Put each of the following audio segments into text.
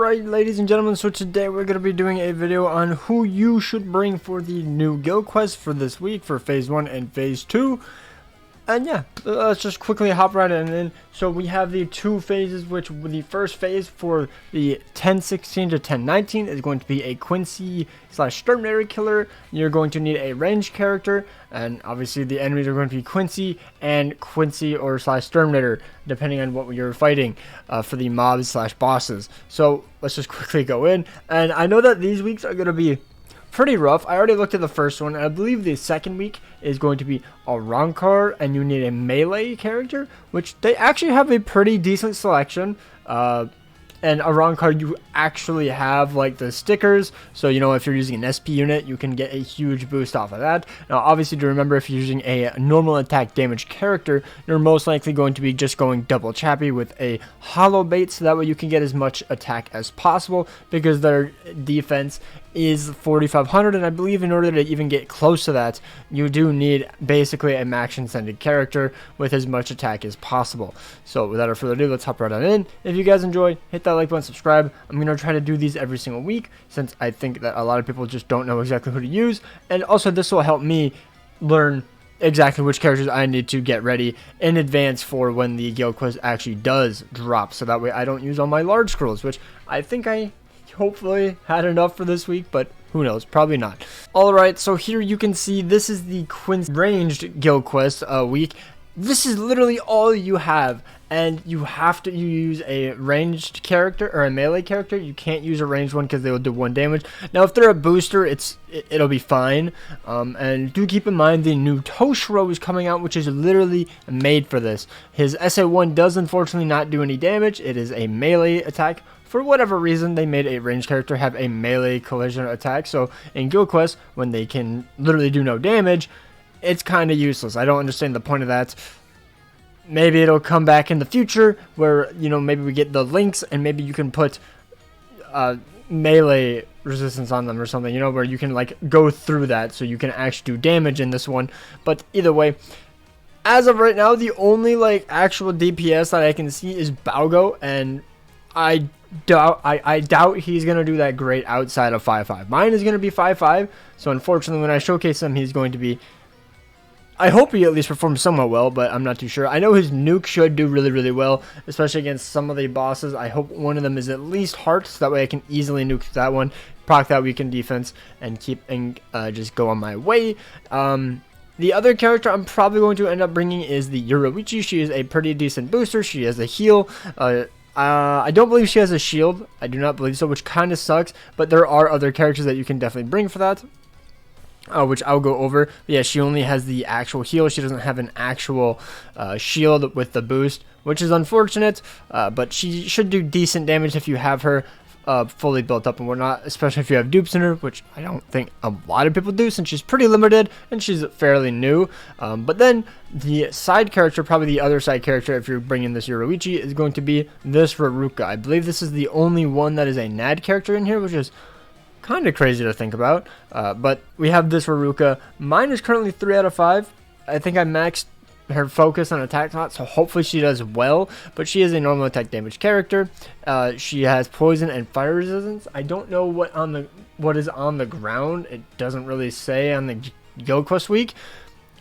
Alright, ladies and gentlemen, so today we're going to be doing a video on who you should bring for the new guild quest for this week for Phase 1 and Phase 2. And yeah, let's just quickly hop right in. So we have the two phases, which the first phase for the 1016 to 1019 is going to be a QUINCY / Exterminator killer. You're going to need a ranged character, and obviously the enemies are going to be QUINCY and QUINCY or / Exterminator, depending on what you're fighting for the mobs / bosses. So let's just quickly go in. And I know that these weeks are going to be pretty rough. I already looked at the first one, and I believe the second week is going to be ARRANCAR, and you need a melee character, which they actually have a pretty decent selection. And ARRANCAR, you actually have like the stickers, so you know if you're using an SP unit, you can get a huge boost off of that. Now obviously, to remember, if you're using a normal attack damage character, you're most likely going to be just going double chappy with a hollow bait, so that way you can get as much attack as possible, because their defense is 4500, and I believe in order to even get close to that, you do need basically a max ascended character with as much attack as possible. So without further ado, let's hop right on in. If you guys enjoy, hit that like button, subscribe. I'm going to try to do these every single week, since I think that a lot of people just don't know exactly who to use, and also this will help me learn exactly which characters I need to get ready in advance for when the guild quest actually does drop, so that way I don't use all my large scrolls, which I think I hopefully had enough for this week, but who knows, probably not. Alright, so here you can see this is the QUINCY ranged guild quest week. This is literally all you have, and you have to use a ranged character or a melee character. You can't use a ranged one because they will do 1 damage. Now if they're a booster, it'll be fine. And do keep in mind the new Toshiro is coming out, which is literally made for this. His SA1 does unfortunately not do any damage. It is a melee attack. For whatever reason, they made a ranged character have a melee collision attack. So in guild quest, when they can literally do no damage, it's kind of useless. I don't understand the point of that. Maybe it'll come back in the future where, you know, maybe we get the links and maybe you can put melee resistance on them or something, you know, where you can like go through that so you can actually do damage in this one. But either way, as of right now, the only like actual DPS that I can see is Balgo, and I doubt he's going to do that great outside of 5-5. Mine is going to be 5-5, so unfortunately when I showcase him, he's going to be, I hope he at least performs somewhat well, but I'm not too sure. I know his nuke should do really well, especially against some of the bosses. I hope one of them is at least hearts, so that way I can easily nuke that one, proc that weakened defense, and keep and just go on my way. The other character I'm probably going to end up bringing is the Yoruichi. She is a pretty decent booster. She has a heal. I don't believe she has a shield. I do not believe so, which kind of sucks. But there are other characters that you can definitely bring for that, which I'll go over. But yeah, she only has the actual heal. She doesn't have an actual shield with the boost, which is unfortunate. But she should do decent damage if you have her fully built up and whatnot, especially if you have dupes in her, which I don't think a lot of people do, since she's pretty limited and she's fairly new. But then the side character, probably the other side character if you're bringing this Yoruichi, is going to be this Raruka. I believe this is the only one that is a NAD character in here, which is kind of crazy to think about. But we have this Raruka. Mine is currently 3 out of 5. I think I maxed her focus on attack slot, so hopefully she does well. But she is a normal attack damage character. She has poison and fire resistance. I don't know what is on the ground. It doesn't really say on the guild quest week.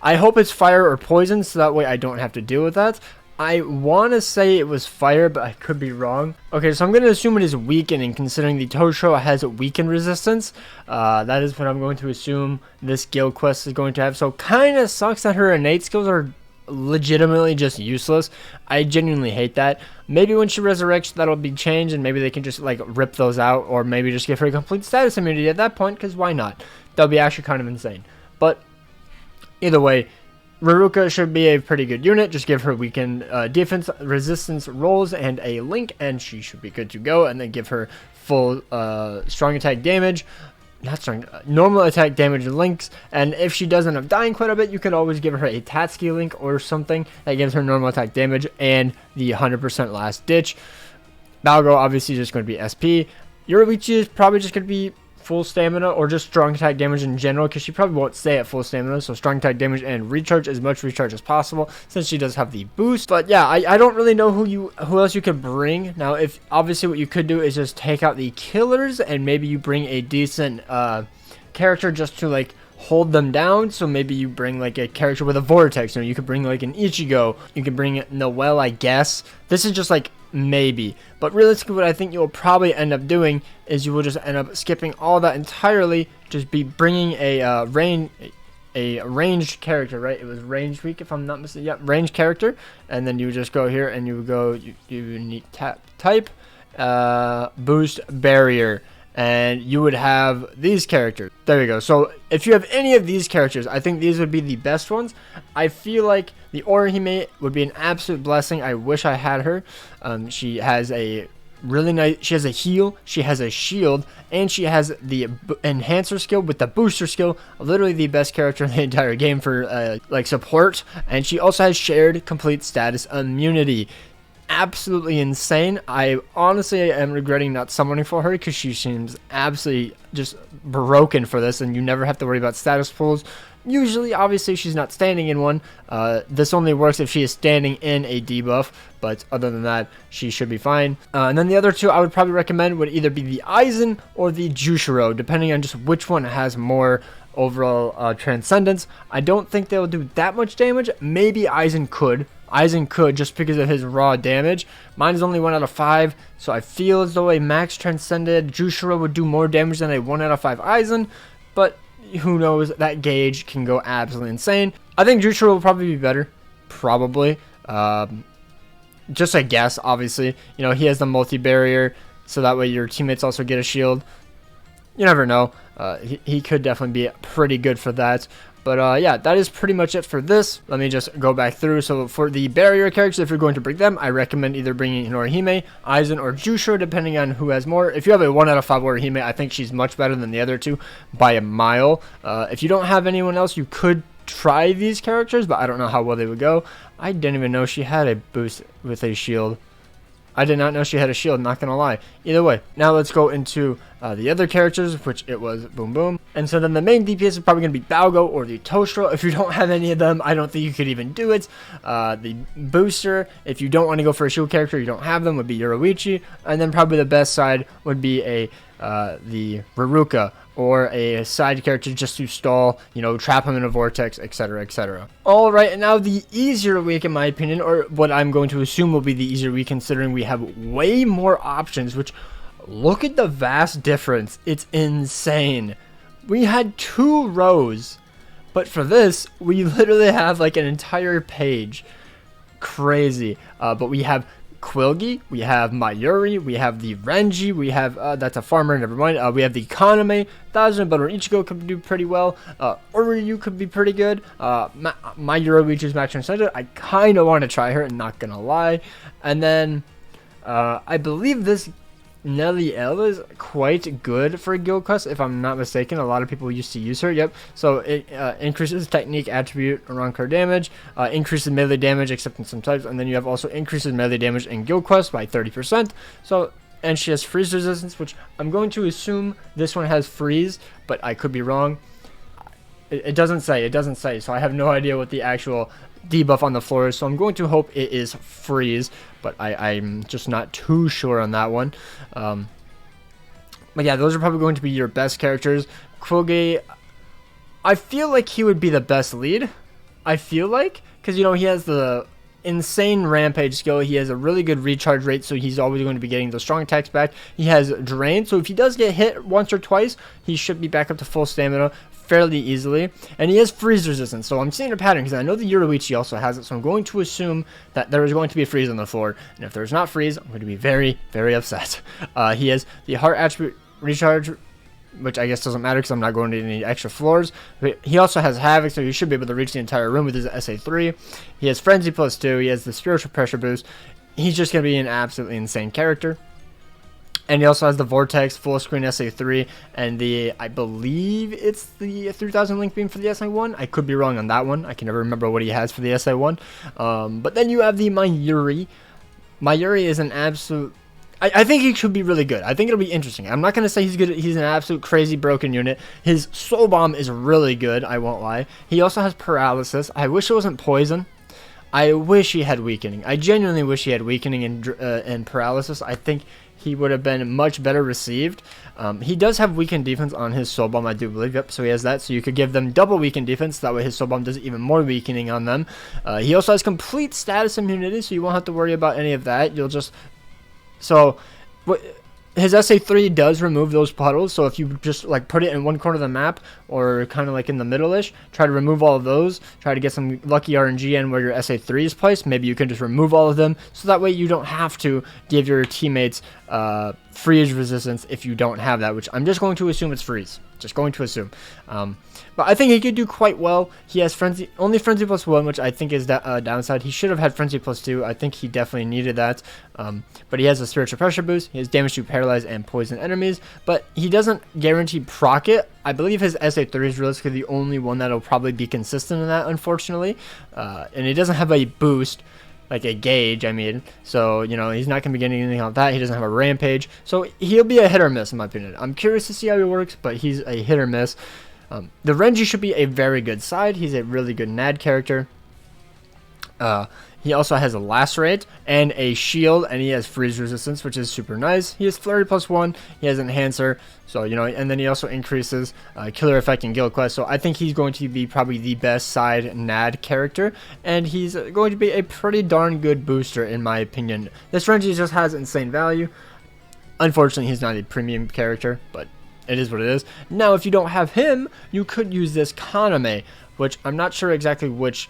I hope it's fire or poison, so that way I don't have to deal with that. I want to say it was fire, but I could be wrong. Okay, so I'm going to assume it is weakening, considering the Toshiro has a weakened resistance. That is what I'm going to assume this guild quest is going to have. So kind of sucks that her innate skills are legitimately just useless. I genuinely hate that. Maybe when she resurrects, that'll be changed, and maybe they can just like rip those out, or maybe just give her a complete status immunity at that point, because why not? That'll be actually kind of insane. But either way, Raruka should be a pretty good unit. Just give her weakened defense, resistance rolls, and a link, and she should be good to go. And then give her full strong attack damage. Not strong, normal attack damage and links. And if she does end up dying quite a bit, you can always give her a Tatsuki link or something that gives her normal attack damage and the 100% last ditch. Balgo obviously just going to be SP. Yoruichi is probably just going to be full stamina or just strong attack damage in general, because she probably won't stay at full stamina. So strong attack damage and recharge, as much recharge as possible, since she does have the boost. But yeah, I don't really know who else you could bring. Now, if obviously what you could do is just take out the killers, and maybe you bring a decent character just to like hold them down. So maybe you bring like a character with a vortex. You could bring like an Ichigo. You could bring Noelle, I guess. This is just like maybe, but realistically what I think you'll probably end up doing is you will just end up skipping all that entirely, just be bringing a ranged character, right? It was ranged week if I'm not mistaken. Yep, ranged character, and then you would just go here and you would go you need type boost barrier, and you would have these characters. There we go. So if you have any of these characters, I think these would be the best ones. I feel like the Orihime would be an absolute blessing. I wish I had her. She has a really nice, she has a heal, she has a shield, and she has the enhancer skill with the booster skill. Literally the best character in the entire game for like support. And she also has shared complete status immunity. Absolutely insane. I honestly am regretting not summoning for her, because she seems absolutely just broken for this, and you never have to worry about status pools. Usually, obviously, she's not standing in one. This only works if she is standing in a debuff, but other than that, she should be fine. And then the other two I would probably recommend would either be the Aizen or the Jushiro, depending on just which one has more overall transcendence. I don't think they'll do that much damage. Maybe Aizen could. Aizen could, just because of his raw damage. Mine is only 1 out of 5, so I feel as though a max transcended Jushiro would do more damage than a 1 out of 5 Aizen, but who knows, that gauge can go absolutely insane. I think Jushiro will probably be better, probably. Just a guess, obviously. You know, he has the multi-barrier, so that way your teammates also get a shield. You never know. He could definitely be pretty good for that. But yeah, that is pretty much it for this. Let me just go back through. So for the barrier characters, if you're going to bring them, I recommend either bringing Orihime, Aizen, or Jushiro, depending on who has more. If you have a 1 out of 5 Orihime, I think she's much better than the other two by a mile. If you don't have anyone else, you could try these characters, but I don't know how well they would go. I didn't even know she had a boost with a shield. I did not know she had a shield, not gonna lie. Either way, now let's go into the other characters, which it was Boom Boom. And so then the main DPS is probably gonna be Baogo or the Toshiro. If you don't have any of them, I don't think you could even do it. The booster, if you don't want to go for a shield character, you don't have them, would be Yoruichi. And then probably the best side would be the Ruruka, or a side character just to stall, you know, trap him in a vortex, etc, etc. Alright, and now the easier week, in my opinion, or what I'm going to assume will be the easier week, considering we have way more options, which, look at the vast difference. It's insane. We had 2 rows, but for this, we literally have like an entire page. Crazy. But we have Quilgi, we have Mayuri, we have the Renji, we have, that's a farmer, never mind. We have the Kaname, Thousand Butter Ichigo could do pretty well. Uryu could be pretty good. Mayuri, which is Max Transcendent. I kind of want to try her, not gonna lie. And then, I believe this Nelly L is quite good for Guild Quest, if I'm not mistaken. A lot of people used to use her. Yep. So it increases technique, attribute, ARRANCAR damage, increases melee damage except in some types, and then you have also increases melee damage in Guild Quest by 30%. So, and she has freeze resistance, which I'm going to assume this one has freeze, but I could be wrong. It doesn't say, so I have no idea what the actual debuff on the floor is, so I'm going to hope it is freeze, but I'm just not too sure on that one. But yeah, those are probably going to be your best characters. Quilgi, I feel like he would be the best lead. I feel like, because, you know, he has the insane rampage skill, he has a really good recharge rate, so he's always going to be getting the strong attacks back. He has drain, so if he does get hit once or twice, he should be back up to full stamina fairly easily. And he has freeze resistance, so I'm seeing a pattern, because I know the Yoruichi also has it, so I'm going to assume that there is going to be a freeze on the floor, and if there's not freeze, I'm going to be very, very upset. He has the heart attribute recharge, which I guess doesn't matter because I'm not going to any extra floors. But he also has Havoc, so he should be able to reach the entire room with his SA3. He has Frenzy +2. He has the Spiritual Pressure boost. He's just going to be an absolutely insane character. And he also has the Vortex, full screen SA3, and the, I believe it's the 3000 Link Beam for the SA1. I could be wrong on that one. I can never remember what he has for the SA1. But then you have the Mayuri. Mayuri is an absolute, I think he should be really good. I think it'll be interesting. I'm not going to say he's good. He's an absolute crazy broken unit. His soul bomb is really good. I won't lie. He also has paralysis. I wish it wasn't poison. I wish he had weakening. I genuinely wish he had weakening and paralysis. I think he would have been much better received. He does have weakened defense on his soul bomb, I do believe. Yep, so he has that. So you could give them double weakened defense. That way his soul bomb does even more weakening on them. He also has complete status immunity, so you won't have to worry about any of that. You'll just... So, his SA3 does remove those puddles, so if you just like put it in one corner of the map, or kind of like in the middle-ish, try to remove all of those, try to get some lucky RNG in where your SA3 is placed, maybe you can just remove all of them, so that way you don't have to give your teammates freeze resistance if you don't have that, which I'm just going to assume it's freeze. Just going to assume. But I think he could do quite well. He has only Frenzy +1, which I think is downside. He should have had Frenzy +2. I think he definitely needed that. But he has a Spiritual Pressure boost. He has damage to paralyze and poison enemies. But he doesn't guarantee proc it. I believe his SA3 is realistically the only one that will probably be consistent in that, unfortunately. And he doesn't have a boost, like a gauge, I mean. So, you know, he's not going to be getting anything like that. He doesn't have a rampage. So he'll be a hit or miss, in my opinion. I'm curious to see how he works, but he's a hit or miss. The Renji should be a very good side. He's a really good NAD character. He also has a Lacerate and a Shield, and he has Freeze Resistance, which is super nice. He has Flurry +1. He has Enhancer, so, you know, and then he also increases Killer Effect and Guild Quest. So I think he's going to be probably the best side NAD character, and he's going to be a pretty darn good booster, in my opinion. This Renji just has insane value. Unfortunately, he's not a premium character, but it is what it is. Now, if you don't have him, you could use this Kaname, which I'm not sure exactly which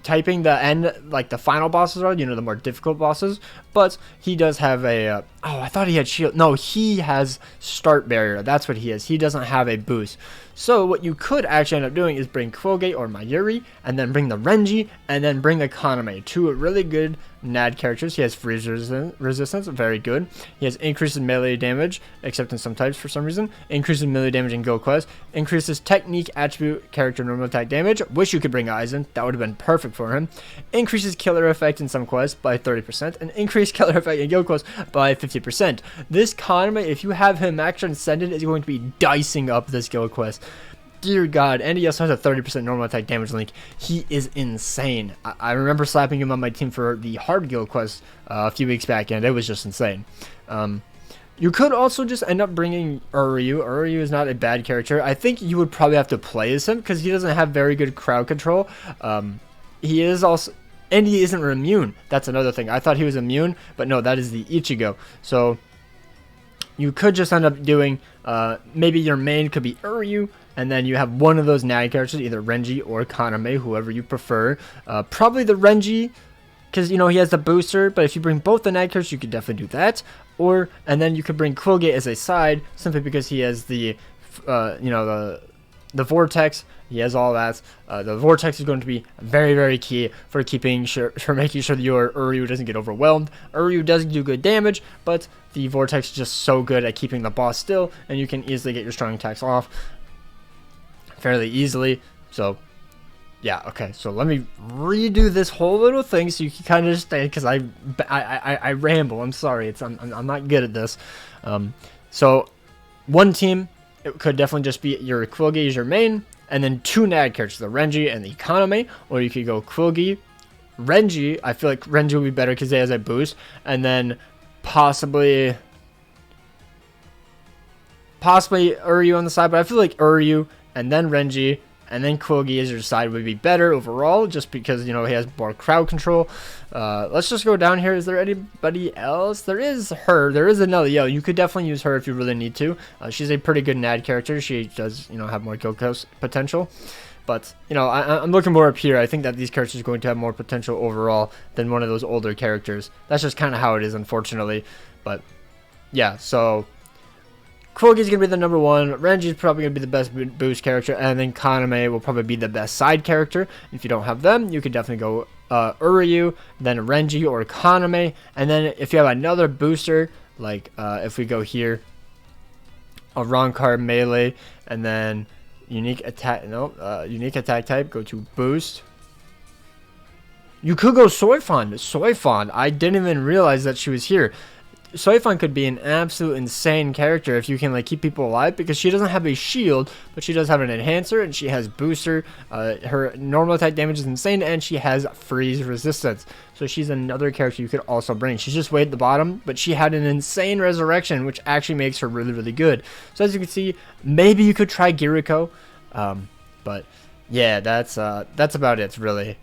typing the end, like the final bosses are, you know, the more difficult bosses, but he does have a oh, I thought he had shield. No, he has start barrier. That's what he is. He doesn't have a boost. So what you could actually end up doing is bring Koge or Mayuri, and then bring the Renji, and then bring the Kaname. Two really good NAD characters. He has freeze resistance, very good. He has increases melee damage, except in some types for some reason. Increases melee damage in Guild Quest. Increases technique, attribute, character, normal attack damage. Wish you could bring Aizen. That would have been perfect for him. Increases killer effect in some quests by 30%, and increased killer effect in Guild Quest by 50%. This Kaname, if you have him max transcended, is going to be dicing up this Guild Quest. Dear God, and he also has a 30% normal attack damage link. He is insane. I remember slapping him on my team for the hard Guild Quest a few weeks back, and it was just insane. You could also just end up bringing Uryu. Uryu is not a bad character. I think you would probably have to play as him, because he doesn't have very good crowd control. He is also... And he isn't immune. That's another thing. I thought he was immune, but no, that is the Ichigo. So you could just end up doing, maybe your main could be Uryu, and then you have one of those NAD characters, either Renji or Kaname, whoever you prefer. Probably the Renji, because, you know, he has the booster, but if you bring both the NAD characters, you could definitely do that. And then you could bring Koge as a side, simply because he has the, you know, the Vortex. He has all that. The Vortex is going to be very, very key for making sure that your Uryu doesn't get overwhelmed. Uryu does do good damage, but the Vortex is just so good at keeping the boss still, and you can easily get your strong attacks off fairly easily. So yeah, okay, so let me redo this whole little thing so you can kind of understand, because I ramble. I'm sorry, I'm not good at this. So one team, it could definitely just be your Quilgi as your main, and then two NAD characters, the Renji and the Kaname, or you could go Quilgi, Renji. I feel like Renji would be better because he has a boost, and then possibly Uryu on the side, but I feel like Uryu and then Renji and then Quilgi as your side would be better overall, just because, you know, he has more crowd control. Let's just go down here. Is there anybody else? There is her. There is another. Yo, you could definitely use her if you really need to. She's a pretty good NAD character. She does, you know, have more Guild Quest potential. But, you know, I'm looking more up here. I think that these characters are going to have more potential overall than one of those older characters. That's just kind of how it is, unfortunately. But, yeah, so Koge is going to be the number one. Renji is probably going to be the best boost character. And then Kaname will probably be the best side character. If you don't have them, you could definitely go Uryu, then Renji or Kaname. And then if you have another booster, like if we go here, ARRANCAR melee, and then unique attack type, go to boost. You could go Soifon. I didn't even realize that she was here. Soifan could be an absolute insane character if you can like keep people alive, because she doesn't have a shield, but she does have an enhancer, and she has booster. Her normal attack damage is insane, and she has freeze resistance. So she's another character you could also bring. She's just way at the bottom, but she had an insane resurrection, which actually makes her really, really good. So as you can see, maybe you could try Giriko, but yeah, that's about it, really.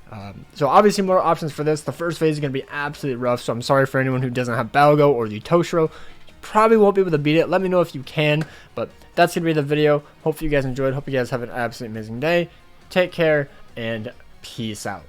So obviously more options for this. The first phase is going to be absolutely rough, so I'm sorry for anyone who doesn't have Balgo or the Toshiro. You probably won't be able to beat it. Let me know if you can, but that's going to be the video. Hopefully you guys enjoyed. Hope you guys have an absolutely amazing day. Take care, and peace out.